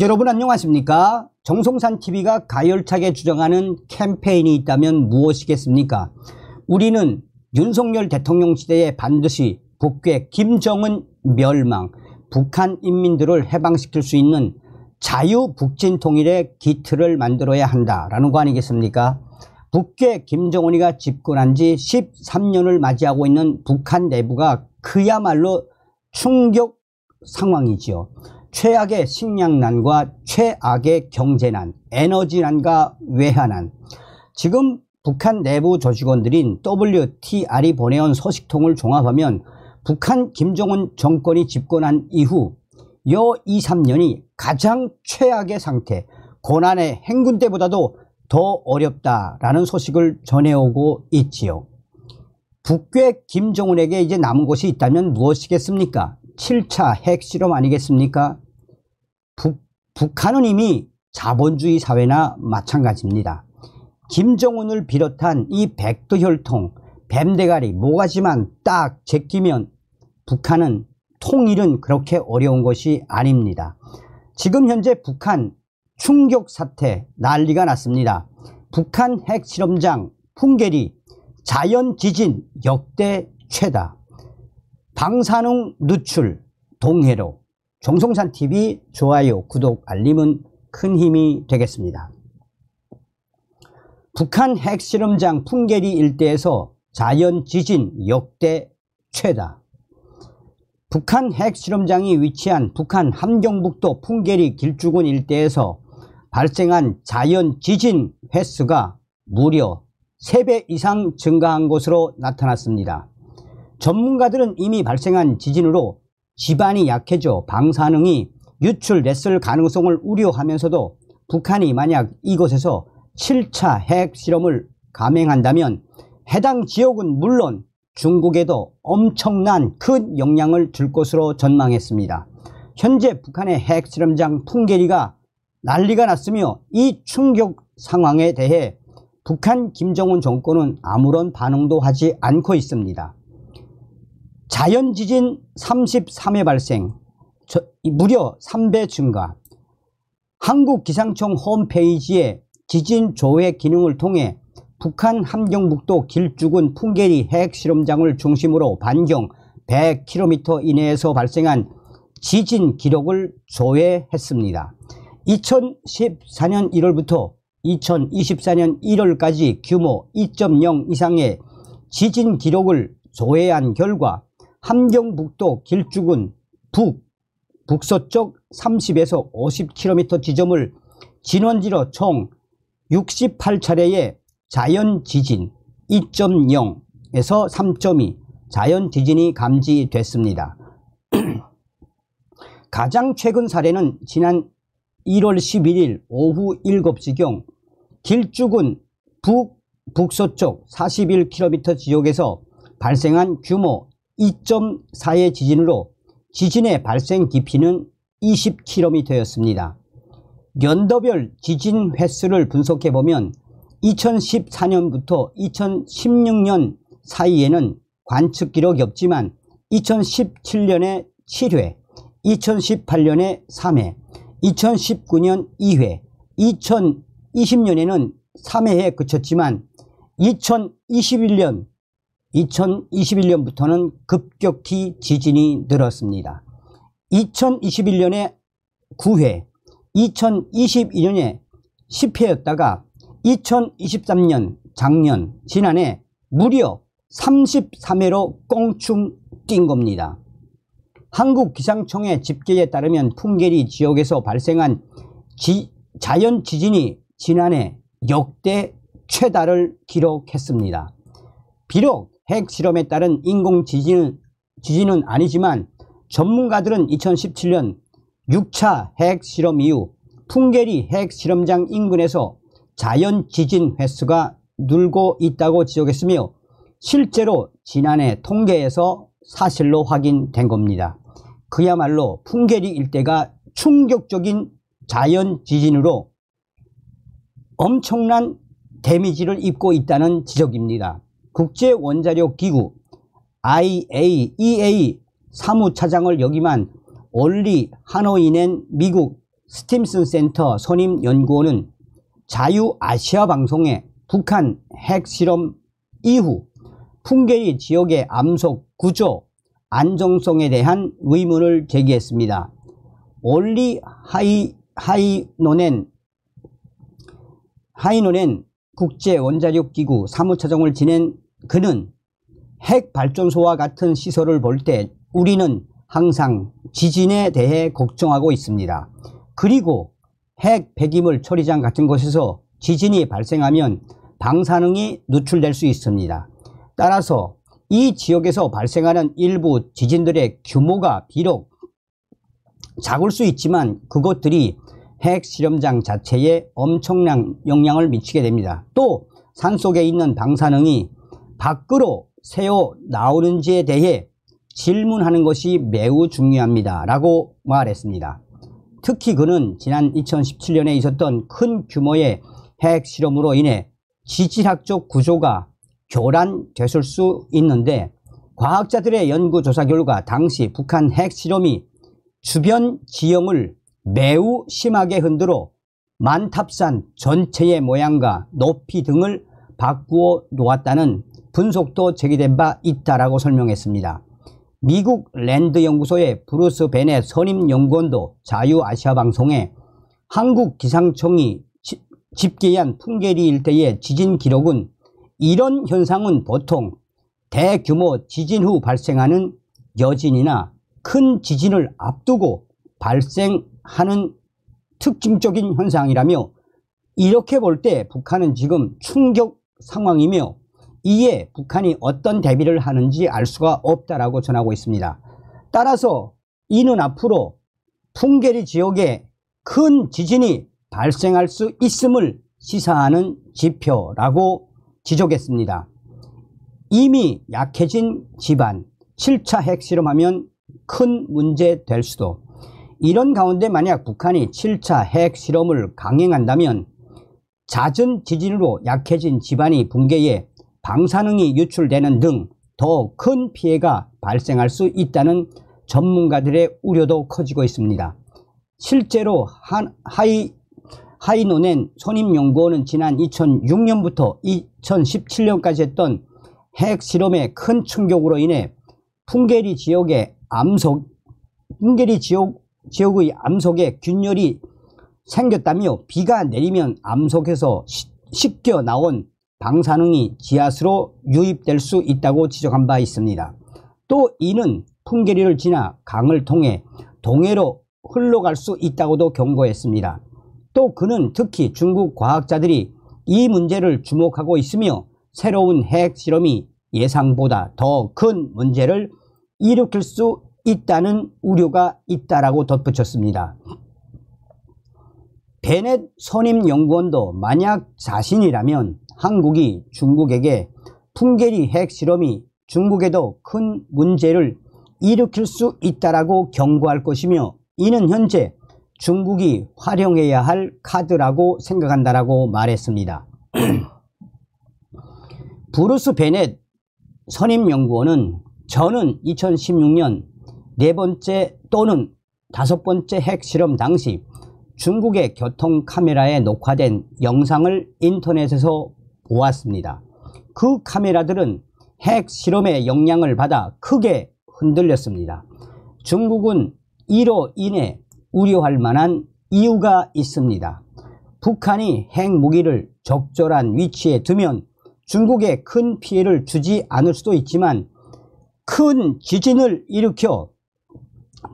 여러분 안녕하십니까? 정성산TV가 가열차게 주장하는 캠페인이 있다면 무엇이겠습니까? 우리는 윤석열 대통령 시대에 반드시 북괴 김정은 멸망, 북한 인민들을 해방시킬 수 있는 자유북진 통일의 기틀을 만들어야 한다라는 거 아니겠습니까? 북괴 김정은이가 집권한 지 13년을 맞이하고 있는 북한 내부가 그야말로 충격 상황이지요. 최악의 식량난과 최악의 경제난, 에너지난과 외환난. 지금 북한 내부 조직원들인 WTR이 보내온 소식통을 종합하면 북한 김정은 정권이 집권한 이후 요 2, 3년이 가장 최악의 상태, 고난의 행군 때보다도 더 어렵다라는 소식을 전해오고 있지요. 북괴 김정은에게 이제 남은 것이 있다면 무엇이겠습니까? 7차 핵실험 아니겠습니까? 북한은 이미 자본주의 사회나 마찬가지입니다. 김정은을 비롯한 이 백두혈통, 뱀대가리, 모가지만 딱 제끼면 북한은 통일은 그렇게 어려운 것이 아닙니다. 지금 현재 북한 충격 사태 난리가 났습니다. 북한 핵실험장 풍계리 자연지진 역대 최다. 방사능 누출 동해로. 정성산TV 좋아요, 구독, 알림은 큰 힘이 되겠습니다. 북한 핵실험장 풍계리 일대에서 자연지진 역대 최다. 북한 핵실험장이 위치한 북한 함경북도 풍계리 길주군 일대에서 발생한 자연지진 횟수가 무려 3배 이상 증가한 것으로 나타났습니다. 전문가들은 이미 발생한 지진으로 지반이 약해져 방사능이 유출됐을 가능성을 우려하면서도 북한이 만약 이곳에서 7차 핵실험을 감행한다면 해당 지역은 물론 중국에도 엄청난 큰 영향을 줄 것으로 전망했습니다. 현재 북한의 핵실험장 풍계리가 난리가 났으며 이 충격 상황에 대해 북한 김정은 정권은 아무런 반응도 하지 않고 있습니다. 자연지진 33회 발생, 무려 3배 증가. 한국기상청 홈페이지에 지진조회 기능을 통해 북한 함경북도 길주군 풍계리 핵실험장을 중심으로 반경 100km 이내에서 발생한 지진 기록을 조회했습니다. 2014년 1월부터 2024년 1월까지 규모 2.0 이상의 지진 기록을 조회한 결과 함경북도 길주군 북서쪽 30에서 50km 지점을 진원지로 총 68차례의 자연지진 2.0에서 3.2 자연지진이 감지됐습니다. 가장 최근 사례는 지난 1월 11일 오후 7시경 길주군 북서쪽 41km 지역에서 발생한 규모 2.4의 지진으로 지진의 발생 깊이는 20km였습니다. 연도별 지진 횟수를 분석해보면 2014년부터 2016년 사이에는 관측 기록이 없지만 2017년에 7회, 2018년에 3회, 2019년 2회, 2020년에는 3회에 그쳤지만 2021년부터는 급격히 지진이 늘었습니다. 2021년에 9회, 2022년에 10회였다가 2023년 지난해 무려 33회로 껑충 뛴 겁니다. 한국기상청의 집계에 따르면 풍계리 지역에서 발생한 자연지진이 지난해 역대 최다를 기록했습니다. 비록 핵실험에 따른 인공지진은 아니지만 전문가들은 2017년 6차 핵실험 이후 풍계리 핵실험장 인근에서 자연지진 횟수가 늘고 있다고 지적했으며 실제로 지난해 통계에서 사실로 확인된 겁니다. 그야말로 풍계리 일대가 충격적인 자연지진으로 엄청난 데미지를 입고 있다는 지적입니다. 국제원자력기구 IAEA 사무차장을 역임한 올리 하노이 낸 미국 스팀슨 센터 선임연구원은 자유아시아 방송에 북한 핵실험 이후 풍계리 지역의 암석 구조 안정성에 대한 의문을 제기했습니다. 올리 하이노넨 국제원자력기구 사무차장을 지낸 그는 핵발전소와 같은 시설을 볼 때 우리는 항상 지진에 대해 걱정하고 있습니다. 그리고 핵 폐기물 처리장 같은 곳에서 지진이 발생하면 방사능이 누출될 수 있습니다. 따라서 이 지역에서 발생하는 일부 지진들의 규모가 비록 작을 수 있지만 그것들이 핵실험장 자체에 엄청난 영향을 미치게 됩니다. 또 산속에 있는 방사능이 밖으로 새어 나오는지에 대해 질문하는 것이 매우 중요합니다. 라고 말했습니다. 특히 그는 지난 2017년에 있었던 큰 규모의 핵실험으로 인해 지질학적 구조가 교란됐을 수 있는데 과학자들의 연구조사 결과 당시 북한 핵실험이 주변 지형을 매우 심하게 흔들어 만탑산 전체의 모양과 높이 등을 바꾸어 놓았다는 분석도 제기된 바 있다라고 설명했습니다. 미국 랜드연구소의 브루스 베넷 선임연구원도 자유아시아 방송에 한국 기상청이 집계한 풍계리 일대의 지진 기록은 이런 현상은 보통 대규모 지진 후 발생하는 여진이나 큰 지진을 앞두고 발생하는 특징적인 현상이라며 이렇게 볼 때 북한은 지금 충격 상황이며 이에 북한이 어떤 대비를 하는지 알 수가 없다라고 전하고 있습니다. 따라서 이는 앞으로 풍계리 지역에 큰 지진이 발생할 수 있음을 시사하는 지표라고 지적했습니다. 이미 약해진 집안, 7차 핵실험하면 큰 문제 될 수도. 이런 가운데 만약 북한이 7차 핵실험을 강행한다면 잦은 지진으로 약해진 집안이 붕괴해 방사능이 유출되는 등 더 큰 피해가 발생할 수 있다는 전문가들의 우려도 커지고 있습니다. 실제로 하이노넨 선임연구원은 지난 2006년부터 2017년까지 했던 핵실험의 큰 충격으로 인해 풍계리 지역의 암석에 균열이 생겼다며 비가 내리면 암석에서 씻겨 나온 방사능이 지하수로 유입될 수 있다고 지적한 바 있습니다. 또 이는 풍계리를 지나 강을 통해 동해로 흘러갈 수 있다고도 경고했습니다. 또 그는 특히 중국 과학자들이 이 문제를 주목하고 있으며 새로운 핵실험이 예상보다 더 큰 문제를 일으킬 수 있다는 우려가 있다라고 덧붙였습니다. 베넷 선임연구원도 만약 자신이라면 한국이 중국에게 풍계리 핵실험이 중국에도 큰 문제를 일으킬 수 있다라고 경고할 것이며 이는 현재 중국이 활용해야 할 카드라고 생각한다라고 말했습니다. 브루스 베넷 선임연구원은 저는 2016년 4번째 또는 5번째 핵실험 당시 중국의 교통 카메라에 녹화된 영상을 인터넷에서 보았습니다. 그 카메라들은 핵실험의 영향을 받아 크게 흔들렸습니다. 중국은 이로 인해 우려할 만한 이유가 있습니다. 북한이 핵무기를 적절한 위치에 두면 중국에 큰 피해를 주지 않을 수도 있지만 큰 지진을 일으켜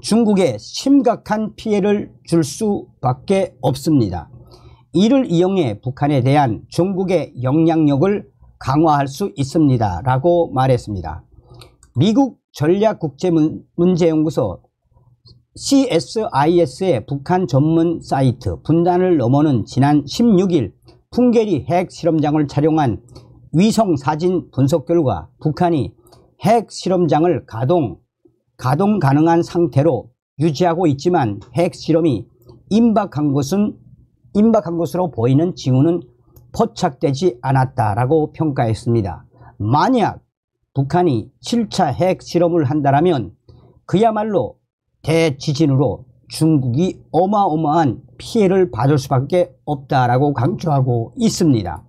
중국에 심각한 피해를 줄 수밖에 없습니다. 이를 이용해 북한에 대한 중국의 영향력을 강화할 수 있습니다. 라고 말했습니다. 미국 전략국제문제연구소 CSIS의 북한 전문 사이트 분단을 넘어는 지난 16일 풍계리 핵실험장을 촬영한 위성 사진 분석 결과 북한이 핵실험장을 가동 가능한 상태로 유지하고 있지만 핵실험이 임박한 것으로 보이는 징후는 포착되지 않았다라고 평가했습니다. 만약 북한이 7차 핵실험을 한다면 그야말로 대지진으로 중국이 어마어마한 피해를 받을 수밖에 없다라고 강조하고 있습니다.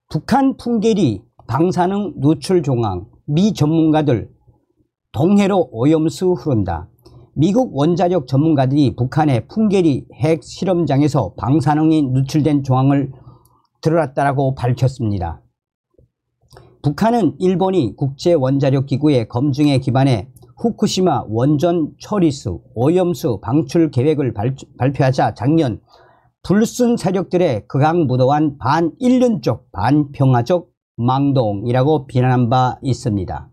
북한 풍계리 방사능 누출 종황, 미 전문가들 동해로 오염수 흐른다. 미국 원자력 전문가들이 북한의 풍계리 핵 실험장에서 방사능이 누출된 정황을 드러났다고 밝혔습니다. 북한은 일본이 국제원자력기구의 검증에 기반해 후쿠시마 원전 처리수 오염수 방출 계획을 발표하자 작년 불순 세력들의 극악무도한 반인륜적 반평화적 망동이라고 비난한 바 있습니다.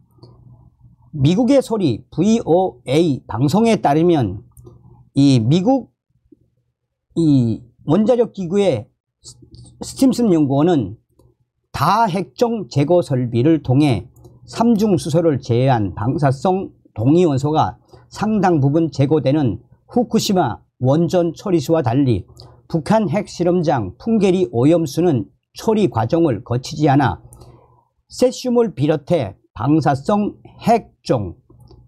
미국의 소리 VOA 방송에 따르면 이 미국 원자력기구의 스팀슨 연구원은 다핵종 제거 설비를 통해 삼중수소를 제외한 방사성 동위원소가 상당 부분 제거되는 후쿠시마 원전 처리수와 달리 북한 핵실험장 풍계리 오염수는 처리 과정을 거치지 않아 세슘을 비롯해 방사성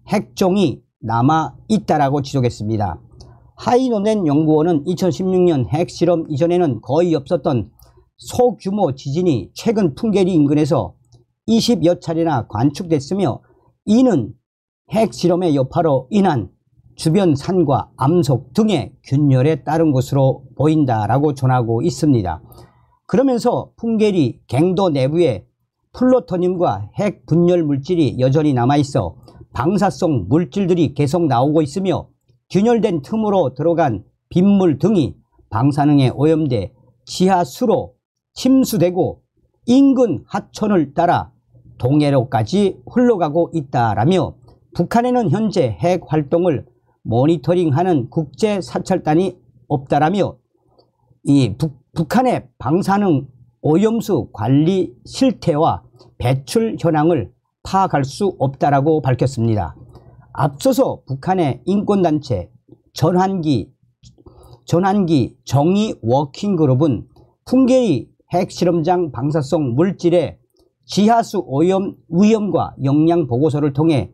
핵종이 남아 있다라고 지적했습니다. 하이노넨 연구원은 2016년 핵실험 이전에는 거의 없었던 소규모 지진이 최근 풍계리 인근에서 20여 차례나 관측됐으며 이는 핵실험의 여파로 인한 주변 산과 암석 등의 균열에 따른 것으로 보인다라고 전하고 있습니다. 그러면서 풍계리 갱도 내부에 플루토늄과 핵 분열 물질이 여전히 남아있어 방사성 물질들이 계속 나오고 있으며 균열된 틈으로 들어간 빗물 등이 방사능에 오염돼 지하수로 침수되고 인근 하천을 따라 동해로까지 흘러가고 있다라며 북한에는 현재 핵 활동을 모니터링하는 국제 사찰단이 없다라며 이 북한의 방사능 오염수 관리 실태와 배출 현황을 파악할 수 없다라고 밝혔습니다. 앞서서 북한의 인권단체 전환기 정의 워킹그룹은 풍계리 핵실험장 방사성 물질의 지하수 오염 위험과 영향 보고서를 통해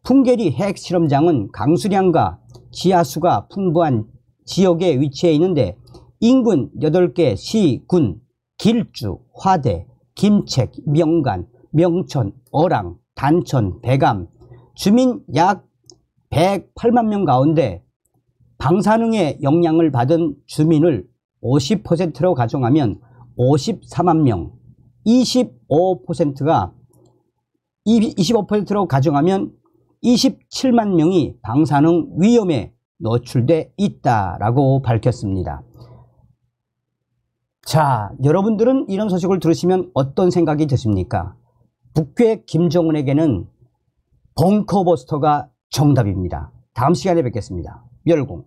풍계리 핵실험장은 강수량과 지하수가 풍부한 지역에 위치해 있는데 인근 8개 시, 군, 길주, 화대, 김책, 명간, 명천, 어랑, 단천, 대감 주민 약 108만 명 가운데 방사능의 영향을 받은 주민을 50%로 가정하면 54만 명, 25%로 가정하면 27만 명이 방사능 위험에 노출돼 있다라고 밝혔습니다. 자, 여러분들은 이런 소식을 들으시면 어떤 생각이 드십니까? 북괴 김정은에게는 벙커버스터가 정답입니다. 다음 시간에 뵙겠습니다. 열공.